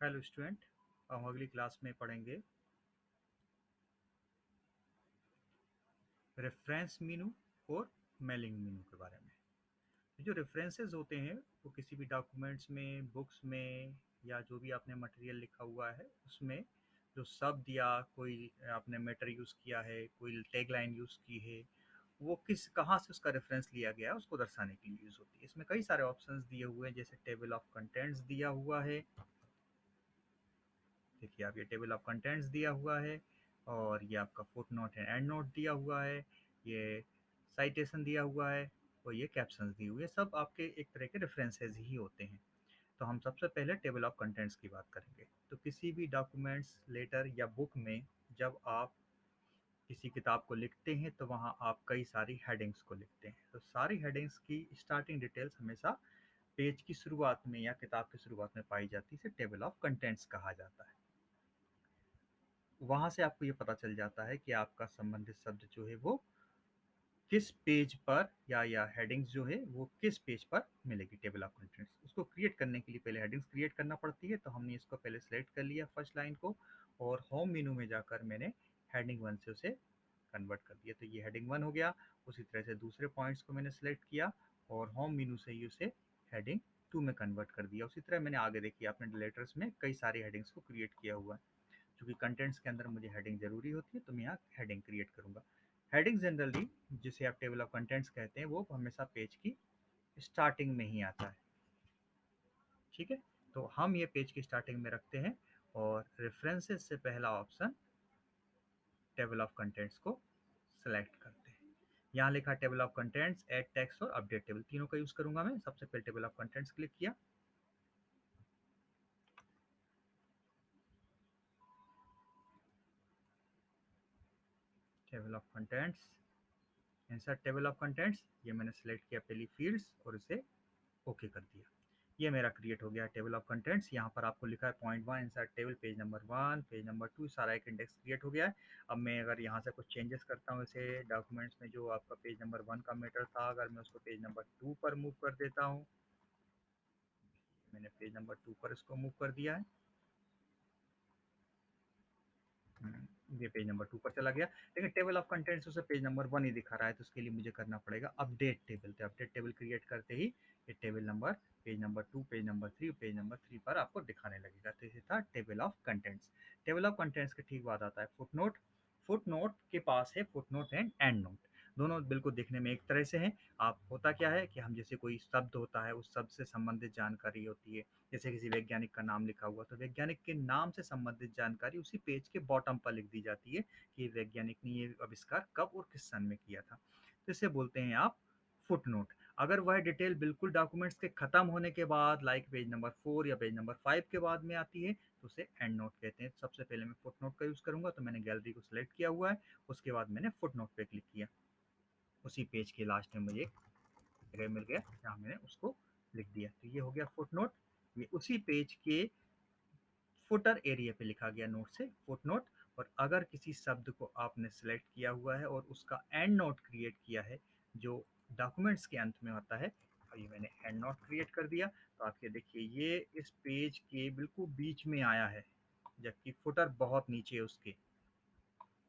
Hello student. हम अगली class में पढ़ेंगे रेफरेंस मीनू और मेलिंग मीनू के बारे में। जो रेफरेंसेस होते हैं वो किसी भी डॉक्यूमेंट्स में, बुक्स में या जो भी आपने मटेरियल लिखा हुआ है उसमें जो शब्द या कोई आपने मैटर यूज़ किया है, कोई टैगलाइन यूज़ की है, वो किस कहाँ से उसका रेफरेंस लिया गया है उसको दर्शाने के लिए यूज़ होती है। इसमें कई सारे ऑप्शंस दिए हुए हैं, जैसे टेबल ऑफ कंटेंट्स दिया हुआ है। देखिए आप, ये टेबल ऑफ कंटेंट्स दिया हुआ है और ये आपका foot note and and note दिया हुआ है, ये साइटेशन दिया हुआ है और ये कैप्शंस दी हुई है। सब आपके एक तरह के रेफरेंसेस ही होते हैं। तो हम सबसे पहले टेबल ऑफ कंटेंट्स की बात करेंगे। तो किसी भी डॉक्यूमेंट्स, लेटर या बुक में जब आप किसी किताब को लिखते हैं तो वहाँ आप कई सारी हेडिंग्स को लिखते हैं। तो सारी हेडिंग्स की स्टार्टिंग डिटेल्स हमेशा पेज की शुरुआत में या किताब की शुरुआत में पाई जाती है। इसे टेबल ऑफ कंटेंट्स कहा जाता है। वहाँ से आपको ये पता चल जाता है कि आपका संबंधित शब्द जो है वो किस पेज पर या हेडिंग्स जो है वो किस पेज पर मिलेगी। टेबल ऑफ कंटेंट्स उसको क्रिएट करने के लिए पहले हेडिंग्स क्रिएट करना पड़ती है। तो हमने इसको पहले सेलेक्ट कर लिया फर्स्ट लाइन को, और होम मेनू में जाकर मैंने हेडिंग 1 से उसे कन्वर्ट कर दिया। तो ये हेडिंग 1 हो गया। उसी तरह से दूसरे पॉइंट्स को मैंने सेलेक्ट किया और होम मेनू से ही उसे हेडिंग 2 में कन्वर्ट कर दिया। उसी तरह मैंने आगे देखिए अपने लेटर्स में कई सारी हेडिंग्स को क्रिएट किया हुआ है। चूँकि कंटेंट्स के अंदर मुझे हेडिंग ज़रूरी होती है तो मैं यहाँ हेडिंग क्रिएट करूँगा। हेडिंग जनरली जिसे आप टेबल ऑफ कंटेंट्स कहते हैं वो हमेशा पेज की स्टार्टिंग में ही आता है। ठीक है, तो हम ये पेज की स्टार्टिंग में रखते हैं और रेफरेंसेस से पहला ऑप्शन टेबल ऑफ कंटेंट्स को सेलेक्ट करते हैं। यहाँ लिखा table of contents, add text और अपडेट टेबल, तीनों का यूज़ करूँगा मैं। सबसे पहले टेबल ऑफ कंटेंट्स क्लिक किया। Table of contents, insert table of contents, ये मैंने सेलेक्ट किया पहली फील्ड्स और इसे ओके कर दिया। ये मेरा क्रिएट हो गया टेबल ऑफ कंटेंट्स। यहाँ पर आपको लिखा है point 1 insert table, page number 1, page number 2, सारा एक इंडेक्स क्रिएट हो गया है। अब मैं अगर यहाँ से कुछ चेंजेस करता हूँ, इसे डॉक्यूमेंट्स में जो आपका पेज नंबर 1 का मैटर था, अगर मैं उसको पेज नंबर 2 पर मूव कर देता हूँ, मैंने पेज नंबर 2 पर इसको मूव कर दिया है। ये पेज नंबर 2 पर चला गया, लेकिन टेबल ऑफ कंटेंट्स उसे पेज नंबर 1 ही दिखा रहा है। तो उसके लिए मुझे करना पड़ेगा अपडेट टेबल। तो अपडेट टेबल क्रिएट करते ही ये table number page number 2, page number 3, page number 3 पर आपको दिखाने लगेगा। तो ये था table of contents. Table of contents के ठीक बाद आता है फुटनोट। फुटनोट के पास है फुटनोट एंड एंड नोट। दोनों बिल्कुल दिखने में एक तरह से हैं। आप होता क्या है कि हम जैसे कोई शब्द होता है, उस शब्द से संबंधित जानकारी होती है। जैसे किसी वैज्ञानिक का नाम लिखा हुआ तो वैज्ञानिक के नाम से संबंधित जानकारी उसी पेज के बॉटम पर लिख दी जाती है कि वैज्ञानिक ने ये आविष्कार कब और किस सन में किया था। तो इसे बोलते हैं आप फुटनोट। अगर वह डिटेल बिल्कुल डॉक्यूमेंट्स के खत्म होने के बाद, लाइक पेज नंबर 4 या पेज नंबर 5 के बाद में आती है, तो उसे एंड नोट कहते हैं। सबसे पहले मैं फुटनोट का यूज़ करूंगा। तो मैंने गैलरी को सिलेक्ट किया हुआ है, उसके बाद मैंने फुटनोट पे क्लिक किया। उसी पेज के लास्ट में मुझे एक जगह मिल गया जहाँ मैंने उसको लिख दिया। तो ये हो गया फुटनोट। ये उसी पेज के फुटर एरिया पे लिखा गया नोट से फुटनोट। और अगर किसी शब्द को आपने सेलेक्ट किया हुआ है और उसका एंड नोट क्रिएट किया है जो डॉक्यूमेंट्स के अंत में होता है, अभी मैंने एंड नोट क्रिएट कर दिया, तो आप ये देखिए ये इस पेज के बिल्कुल बीच में आया है, जबकि फुटर बहुत नीचे है उसके।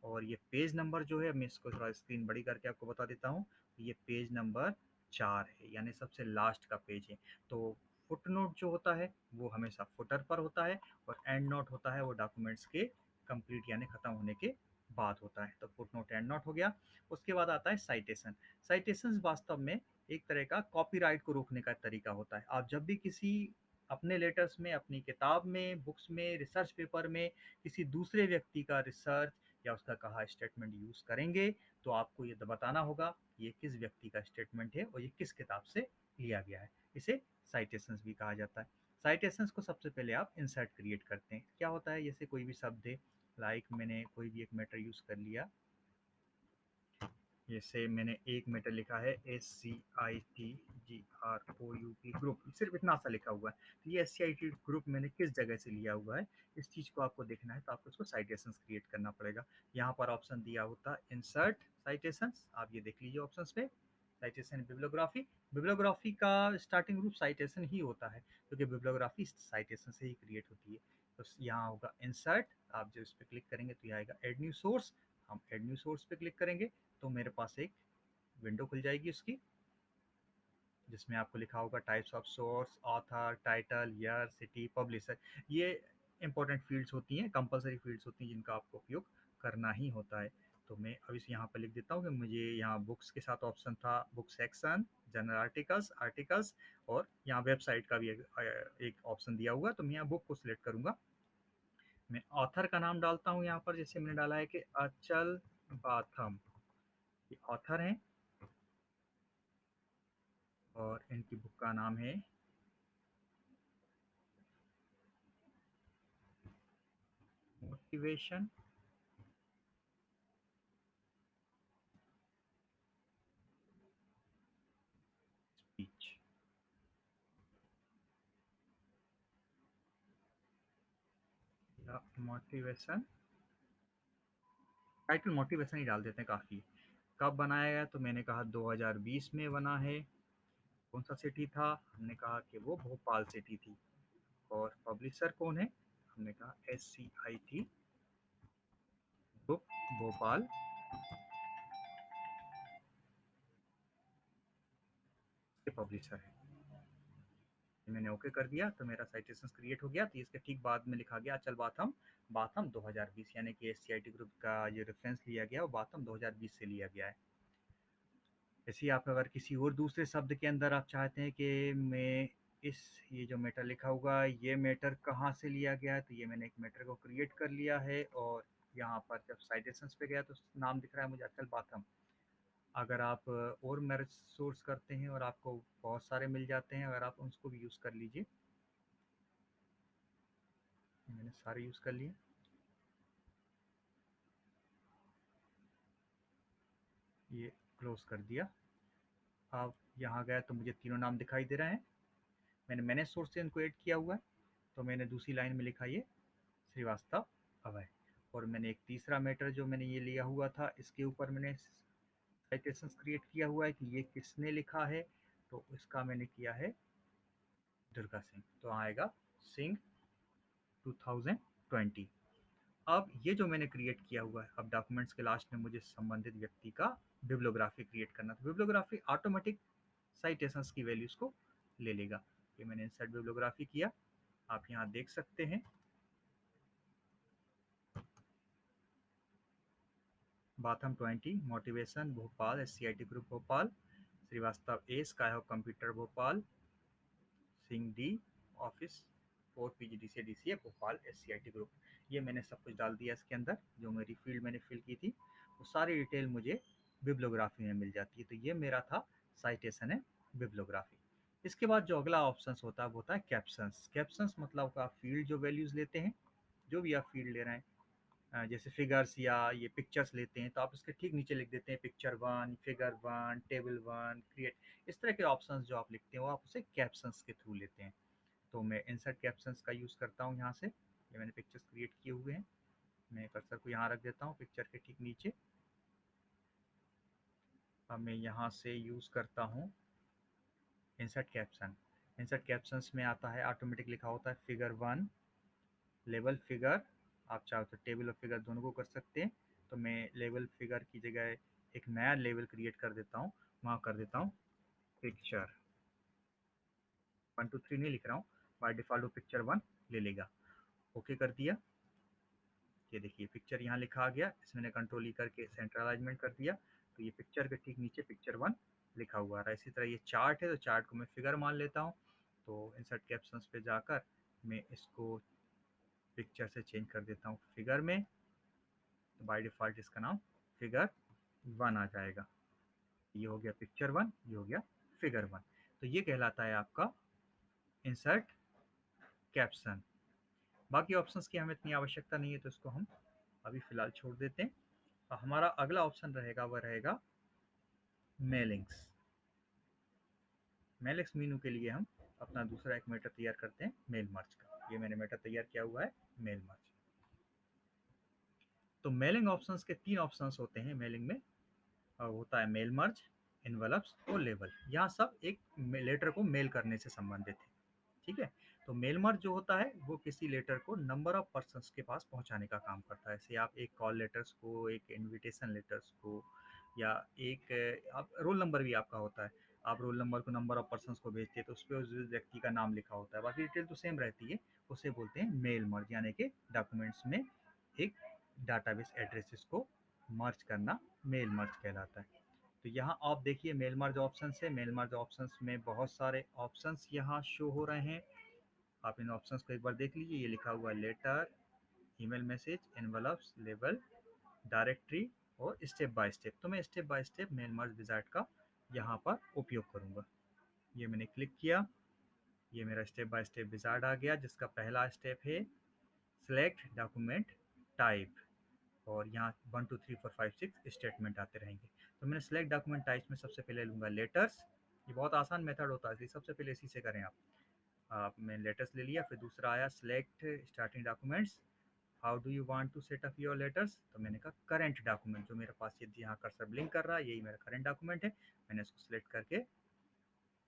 और ये पेज नंबर जो है, मैं इसको थोड़ा स्क्रीन बड़ी करके आपको बता देता हूँ। ये पेज नंबर 4 है, यानी सबसे लास्ट का पेज है। तो फुटनोट जो होता है वो हमेशा फुटर पर होता है और एंड नोट होता है वो डॉक्यूमेंट्स के कंप्लीट यानी खत्म होने के बाद होता है। तो फुटनोट एंड नोट हो गया। उसके बाद आता है साइटेशन। साइटेशंस वास्तव में एक तरह का कॉपीराइट को रोकने का तरीका होता है। आप जब भी किसी अपने लेटर्स में, अपनी किताब में, बुक्स में, रिसर्च पेपर में किसी दूसरे व्यक्ति का रिसर्च या उसका कहा स्टेटमेंट यूज़ करेंगे, तो आपको ये बताना होगा कि ये किस व्यक्ति का स्टेटमेंट है और ये किस किताब से लिया गया है। इसे साइटेशंस भी कहा जाता है। साइटेशंस को सबसे पहले आप इंसर्ट क्रिएट करते हैं। क्या होता है, जैसे कोई भी शब्द है, लाइक मैंने कोई भी एक मैटर यूज़ कर लिया, जैसे मैंने एक मैटर लिखा है SCITGROUP ग्रुप, सिर्फ इतना सा लिखा हुआ है। तो ये SCIT ग्रुप मैंने किस जगह से लिया हुआ है, इस चीज़ को आपको देखना है। तो आपको इसको साइटेशंस क्रिएट करना पड़ेगा। यहाँ पर ऑप्शन दिया होता है इंसर्ट साइटेशंस, आप ये देख लीजिए ऑप्शंस पे। साइटेशन बिब्लियोग्राफी, बिब्लियोग्राफी का स्टार्टिंग रूप साइटेशन ही होता है, क्योंकि बिब्लियोग्राफी साइटेशन से ही क्रिएट होती है। तो यहाँ होगा इंसर्ट, आप जब इस पर क्लिक करेंगे तो ये आएगा ऐड न्यू सोर्स। हम ऐड न्यू सोर्स पे क्लिक करेंगे तो मेरे पास एक विंडो खुल जाएगी उसकी, जिसमें आपको लिखा होगा types of source, author, title, year, city, publisher. ये इंपॉर्टेंट फील्ड्स होती हैं, कंपलसरी फील्ड्स होती हैं जिनका आपको उपयोग करना ही होता है। तो मैं अब इस यहाँ पर लिख देता हूँ कि मुझे यहाँ बुक्स के साथ ऑप्शन था, book section, general articles, articles, और यहाँ वेबसाइट का भी एक ऑप्शन दिया हुआ है, तो मैं यहाँ बुक को सिलेक्ट करूँगा। मैं ऑथर का नाम डालता हूँ यहाँ पर, जैसे मैंने डाला है कि अचल बाथम, ये ऑथर हैं और इनकी बुक का नाम है मोटिवेशन स्पीच। या मोटिवेशन, टाइटल मोटिवेशन ही डाल देते हैं, काफ़ी है। कब बनाया गया, तो मैंने कहा 2020 में बना है। कौन सा सिटी था, हमने कहा कि वो भोपाल सिटी थी। और पब्लिशर कौन है, हमने कहा SCIT ग्रुप भोपाल के पब्लिशर है। मैंने ओके कर दिया तो मेरा साइटेशन क्रिएट हो गया। तो इसके ठीक बाद में लिखा गया अचल बाथम, बाथम 2020, यानी कि SCIT ग्रुप का जो रेफरेंस लिया गया वो बाथम 2020 से लिया गया है। ऐसे ही आप अगर किसी और दूसरे शब्द के अंदर आप चाहते हैं कि मैं इस, ये जो मैटर लिखा होगा ये मैटर कहाँ से लिया गया है, तो ये मैंने एक मैटर को क्रिएट कर लिया है। और यहाँ पर जब साइटेशंस पे गया तो नाम दिख रहा है मुझे अचल बाथम। अगर आप और मेरे सोर्स करते हैं और आपको बहुत सारे मिल जाते हैं, अगर आप उसको भी यूज़ कर लीजिए। मैंने सारे यूज़ कर लिए, ये क्लोज कर दिया। अब यहाँ गया तो मुझे तीनों नाम दिखाई दे रहे हैं। मैंने सोर्स से इनको ऐड किया हुआ है। तो मैंने दूसरी लाइन में लिखा ये श्रीवास्तव अभय। और मैंने एक तीसरा मैटर जो मैंने ये लिया हुआ था, इसके ऊपर मैंने साइटेशन क्रिएट किया हुआ है कि ये किसने लिखा है। तो इसका मैंने किया है दुर्गा सिंह, तो आएगा सिंह 2020। अब ये जो मैंने क्रिएट किया हुआ है, अब डॉक्यूमेंट्स के लास्ट में मुझे संबंधित व्यक्ति का बिब्लियोग्राफी क्रिएट करना था। बिब्लियोग्राफी ऑटोमेटिक साइटेशंस की वैल्यूज को ले लेगा। ये मैंने इंसर्ट बिब्लियोग्राफी किया, आप यहाँ देख सकते हैं। Batham 20 motivation Bhopal, SCIT group Bhopal, Shrivastava A sky hawk computer Bhopal, Singh D office 4 PGDCA Bhopal, SCIT group. ये मैंने सब कुछ डाल दिया इसके अंदर, जो मेरी फील्ड मैंने फिल की थी वो सारी डिटेल मुझे बिब्लियोग्राफी में मिल जाती है। तो ये मेरा था साइटेशन है बिब्लियोग्राफी। इसके बाद जो अगला ऑप्शन होता है वो होता है कैप्शंस। कैप्शंस मतलब आप फील्ड जो वैल्यूज लेते हैं, जो भी आप फील्ड ले रहे हैं, जैसे फिगर्स या ये पिक्चर्स लेते हैं, तो आप इसके ठीक नीचे लिख देते हैं picture one, figure one, table one, create. इस तरह के ऑप्शंस जो आप लिखते हैं वो आप उसे कैप्शंस के थ्रू लेते हैं। तो मैं इंसर्ट कैप्शंस का यूज़ करता हूँ यहाँ से। ये मैंने पिक्चर्स क्रिएट किए हुए हैं, मैं कर्सर को यहाँ रख देता हूँ पिक्चर के ठीक नीचे। अब मैं यहाँ से यूज़ करता हूँ इंसर्ट कैप्शन। इंसर्ट कैप्शंस में आता है ऑटोमेटिक लिखा होता है फिगर वन, लेवल फिगर। आप चाहो तो टेबल और फिगर दोनों को कर सकते हैं। तो मैं लेवल फिगर की जगह एक नया लेवल क्रिएट कर देता हूँ, वहाँ कर देता हूँ पिक्चर 1 2 3 नहीं लिख रहा हूँ, बाय डिफ़ॉल्ट वो पिक्चर वन ले लेगा। ओके कर दिया। ये देखिए पिक्चर यहाँ लिखा आ गया, इसमें मैंने कंट्रोल ई करके सेंटर अलाइनमेंट कर दिया। तो ये पिक्चर के ठीक नीचे पिक्चर वन लिखा हुआ है। इसी तरह ये चार्ट है, तो चार्ट को मैं फिगर मान लेता हूँ। तो इंसर्ट कैप्शंस पे जाकर मैं इसको पिक्चर से चेंज कर देता हूँ फिगर में। तो बाय डिफ़ॉल्ट इसका नाम फिगर वन आ जाएगा। ये हो गया पिक्चर वन, ये हो गया फिगर वन। तो ये कहलाता है आपका इंसर्ट कैप्शन। बाकी ऑप्शंस की हमें इतनी आवश्यकता नहीं है, तो इसको हम अभी फ़िलहाल छोड़ देते हैं। हमारा अगला ऑप्शन रहेगा वह रहेगा मेलिंग्स। मेलिंग्स मीनू के लिए हम अपना दूसरा एक मैटर तैयार करते हैं मेल मर्ज का। ये मैंने मैटर तैयार किया हुआ है मेल मर्ज। तो मेलिंग ऑप्शंस के 3 ऑप्शंस होते हैं मेलिंग में। होता है मेल मर्ज, इनवलप्स और लेबल। यहाँ सब एक लेटर को मेल करने से संबंधित है। ठीक है? तो मेल मर्ज जो होता है वो किसी लेटर को नंबर ऑफ पर्सन्स के पास पहुँचाने का काम करता है। जैसे आप एक कॉल लेटर्स को, एक इन्विटेशन लेटर्स को या एक आप रोल नंबर भी आपका होता है। आप रोल नंबर को नंबर ऑफ पर्सन्स को भेजते हैं तो उसपे उस व्यक्ति का नाम लिखा होता है। बाकी डिटेल तो सेम रहती है। उसे बोलते हैं मेल मर्ज यानी कि डॉक्यूमेंट्स में एक डाटाबेस एड्रेसेस को मर्ज करना मेल मर्ज कहलाता है। तो यहाँ आप देखिए मेल मर्ज ऑप्शंस है। मेल मर्ज ऑप्शंस में बहुत सारे ऑप्शंस यहाँ शो हो रहे हैं। आप इन ऑप्शंस को एक बार देख लीजिए। ये लिखा हुआ है letter, email message, envelopes, label, directory और स्टेप बाय स्टेप। तो मैं step by step mail merge wizard का यहाँ पर उपयोग करूँगा। ये मैंने क्लिक किया, ये मेरा स्टेप बाय स्टेप विजार्ड आ गया जिसका पहला स्टेप है सिलेक्ट डॉक्यूमेंट टाइप और यहाँ 1 2 3 4 5 6 स्टेटमेंट आते रहेंगे। तो मैंने सेलेक्ट डॉक्यूमेंट टाइप्स में सबसे पहले लूँगा लेटर्स। ये बहुत आसान मेथड होता है इसलिए सबसे पहले इसी से करें आप। मैंने लेटर्स ले लिया। फिर दूसरा आया select starting documents, how do you want to set up your letters. तो मैंने कहा करंट डॉक्यूमेंट, जो मेरे पास ये यहाँ कर्सर ब्लिंक कर रहा है यही मेरा करंट डॉक्यूमेंट है। मैंने इसको सिलेक्ट करके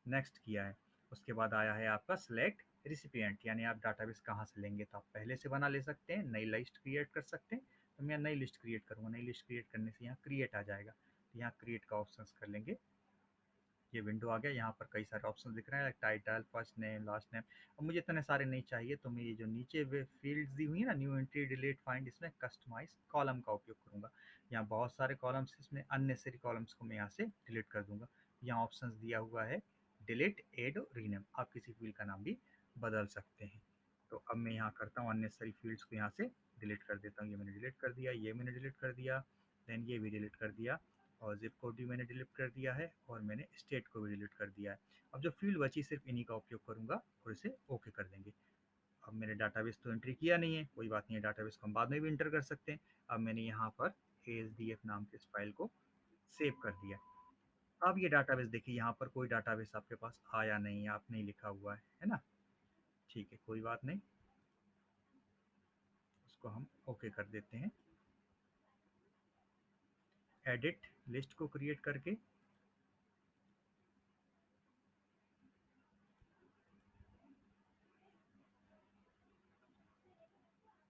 नेक्स्ट किया है। उसके बाद आया है आपका सिलेक्ट रिसिपिएंट, यानी आप डाटाबेस कहाँ से लेंगे। तो आप पहले से बना ले सकते हैं, नई लिस्ट क्रिएट कर सकते हैं। तो मैं नई लिस्ट क्रिएट करूँगा। नई लिस्ट क्रिएट करने से यहाँ क्रिएट आ जाएगा। तो यहाँ क्रिएट का ऑप्शन कर लेंगे। ये विंडो आ गया। यहाँ पर कई सारे ऑप्शन दिख रहे हैं, title, first name, last name. अब मुझे इतने सारे नहीं चाहिए तो मैं ये जो नीचे फील्ड्स दी हुई है ना, न्यू एंट्री, डिलीट, फाइंड, इसमें कस्टमाइज कॉलम का उपयोग करूँगा। यहाँ बहुत सारे कॉलम्स, इसमें अननेसेसरी कॉलम्स को मैं यहाँ से डिलीट कर दूंगा। यहाँ ऑप्शन दिया हुआ है डिलीट, एड और रीनेम। आप किसी फील्ड का नाम भी बदल सकते हैं। तो अब मैं यहाँ करता हूँ अननेसेसरी फील्ड्स को यहाँ से डिलीट कर देता हूँ। ये मैंने डिलीट कर दिया, ये मैंने डिलीट कर दिया, देन ये भी डिलीट कर दिया और ज़िप कोड भी मैंने डिलीट कर दिया है और मैंने स्टेट को भी डिलीट कर दिया है। अब जो फील्ड बची सिर्फ इन्हीं का उपयोग करूँगा और इसे ओके कर देंगे। अब मैंने डाटाबेस तो एंट्री किया नहीं है, कोई बात नहीं है, डाटाबेस को हम बाद में भी एंटर कर सकते हैं। अब मैंने यहाँ पर ASDF नाम की इस फाइल को सेव कर दिया। अब ये डाटाबेस देखिए, यहाँ पर कोई डाटाबेस आपके पास आया नहीं है, आप नहीं लिखा हुआ है ना। ठीक है, कोई बात नहीं, उसको हम ओके कर देते हैं। एडिट लिस्ट को क्रिएट करके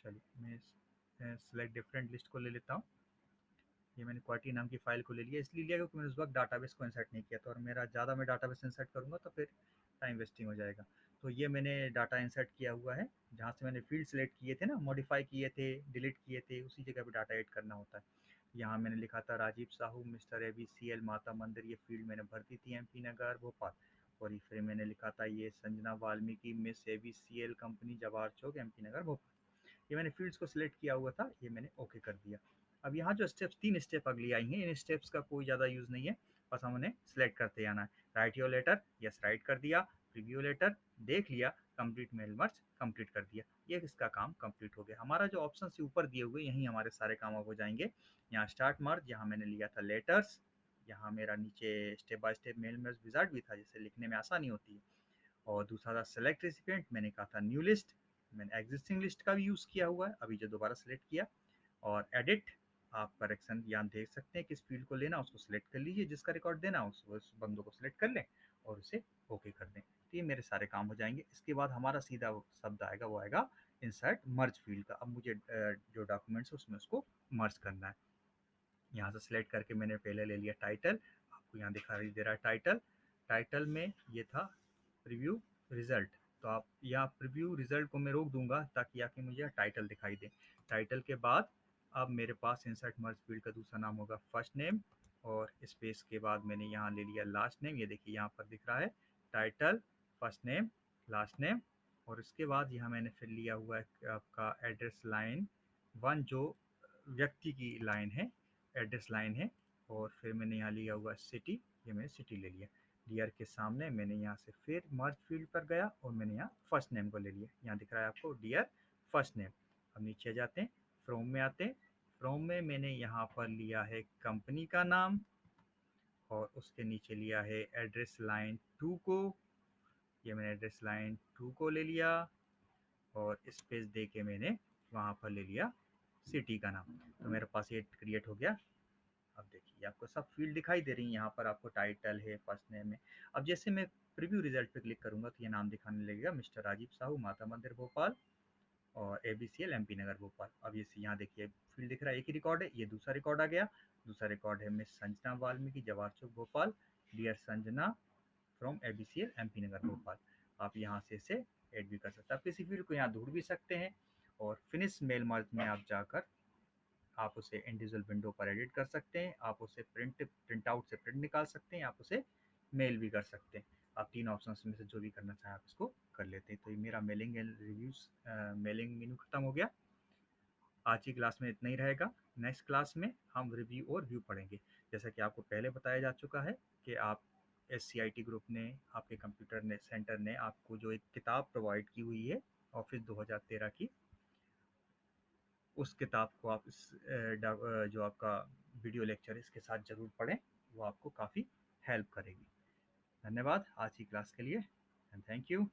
चलिए मैं सेलेक्ट डिफरेंट लिस्ट को ले लेता हूँ। ये मैंने क्वालिटी नाम की फ़ाइल को ले लिया, इसलिए लिया क्योंकि मैंने उस वक्त डाटाबेस को इंसर्ट नहीं किया था और मेरा ज़्यादा मैं डाटाबेस इंसर्ट करूँगा तो फिर टाइम वेस्टिंग हो जाएगा। तो ये मैंने डाटा इंसर्ट किया हुआ है, जहाँ से मैंने फील्ड सेलेक्ट किए थे ना, मॉडिफाई किए थे, डिलीट किए थे, उसी जगह पे डाटा ऐड करना होता है। यहाँ मैंने लिखा था राजीव साहू, मिस्टर ABCL, माता मंदिर, ये फील्ड मैंने भर दी थी MP नगर भोपाल। और ये फिर मैंने लिखा था ये Sanjana Valmiki, miss ABCL company, Jawahar Chowk, MP Nagar Bhopal. ये मैंने फील्ड्स को सिलेक्ट किया हुआ था, ये मैंने ओके कर दिया। अब यहाँ जो स्टेप्स, 3 स्टेप अगली आई हैं, इन स्टेप्स का कोई ज़्यादा यूज़ नहीं है, बस हमें सिलेक्ट करते जाना है। Write your letter, yes write कर दिया। प्रीव्यू लेटर, देख लिया। कंप्लीट मेल मर्ज, कंप्लीट कर दिया। ये इसका काम कंप्लीट हो गया। हमारा जो ऑप्शन से ऊपर दिए हुए, यहीं हमारे सारे काम अब हो जाएंगे। यहाँ स्टार्ट मर्ज, यहाँ मैंने लिया था लेटर्स। यहाँ मेरा नीचे step by step mail merge wizard भी था, जिससे लिखने में आसानी होती है। और दूसरा था सेलेक्ट रेसिपिएंट, मैंने कहा था न्यू लिस्ट, मैंने एग्जिस्टिंग लिस्ट का भी यूज़ किया हुआ है, अभी जो दोबारा सेलेक्ट किया। और एडिट, आप करेक्शन यहाँ देख सकते हैं किस फील्ड को लेना, उसको सिलेक्ट कर लीजिए, जिसका रिकॉर्ड देना उस बंदों को सिलेक्ट कर लें और उसे ओके कर दें। तो ये मेरे सारे काम हो जाएंगे। इसके बाद हमारा सीधा वो शब्द आएगा, वो आएगा इंसर्ट मर्ज फील्ड का। अब मुझे जो डॉक्यूमेंट्स है उसमें उसको मर्ज करना है। यहाँ से सिलेक्ट करके मैंने पहले ले लिया टाइटल, आपको यहाँ दिखाई दे रहा है टाइटल। टाइटल में ये था प्रीव्यू रिजल्ट। तो आप यहाँ प्रीव्यू रिजल्ट को मैं रोक दूंगा ताकि आके मुझे टाइटल दिखाई दे। टाइटल के बाद अब मेरे पास इंसर्ट मर्ज फील्ड का दूसरा नाम होगा फर्स्ट नेम, और स्पेस के बाद मैंने यहाँ ले लिया लास्ट नेम। ये देखिए यहाँ पर दिख रहा है title, first name, last name. और इसके बाद यहाँ मैंने फिर लिया हुआ है आपका एड्रेस लाइन 1, जो व्यक्ति की लाइन है, एड्रेस लाइन है। और फिर मैंने यहाँ लिया हुआ सिटी, ये मैंने सिटी ले लिया। डियर के सामने मैंने यहाँ से फिर मर्ज फील्ड पर गया और मैंने यहाँ फर्स्ट नेम को ले लिया। यहाँ दिख रहा है आपको डियर फर्स्ट नेम। अब नीचे जाते हैं, फ्रॉम में आते हैं। फ्रॉम में मैंने यहाँ पर लिया है कंपनी का नाम और उसके नीचे लिया है एड्रेस लाइन 2 को। ये मैंने एड्रेस लाइन 2 को ले लिया और स्पेस दे के मैंने वहाँ पर ले लिया सिटी का नाम। तो मेरे पास ये क्रिएट हो गया अब देखिए आपको सब फील्ड दिखाई दे रही है, यहाँ पर आपको टाइटल है, फर्स्ट नेम है। अब जैसे मैं प्रीव्यू रिजल्ट पे क्लिक करूँगा तो ये नाम दिखाने लगेगा, मिस्टर राजीव साहू, माता मंदिर भोपाल और एबीसीएल एमपी नगर भोपाल। अब ये यहाँ देखिए फील्ड दिख रहा है, एक ही रिकॉर्ड है, ये दूसरा रिकॉर्ड आ गया। दूसरा रिकॉर्ड है miss Sanjana Valmiki, Jawahar Chowk Bhopal, dear Sanjana from ABCL MP Nagar Bhopal. आप यहाँ से इसे ऐड भी कर सकते हैं, आप किसी फील्ड को यहाँ ढूंढ भी सकते हैं। और फिनिश मेल मर्ज में आप जाकर आप उसे इंडिविजुअल विंडो पर एडिट कर सकते हैं, आप उसे प्रिंट आउट से प्रिंट निकाल सकते हैं, आप उसे मेल भी कर सकते हैं। आप तीन ऑप्शन में से जो भी करना चाहें आप इसको कर लेते हैं। तो ये मेरा मेलिंग एंड रिव्यूज मेलिंग मेनू खत्म हो गया। आज की क्लास में इतना ही रहेगा। नेक्स्ट क्लास में हम रिव्यू और व्यू पढ़ेंगे। जैसा कि आपको पहले बताया जा चुका है कि आप SCIT ग्रुप ने, आपके कंप्यूटर ने सेंटर ने आपको जो एक किताब प्रोवाइड की हुई है ऑफिस 2013 की, उस किताब को आप जो आपका वीडियो लेक्चर है इसके साथ ज़रूर पढ़ें, वो आपको काफ़ी हेल्प करेगी। धन्यवाद आज की क्लास के लिए एंड थैंक यू।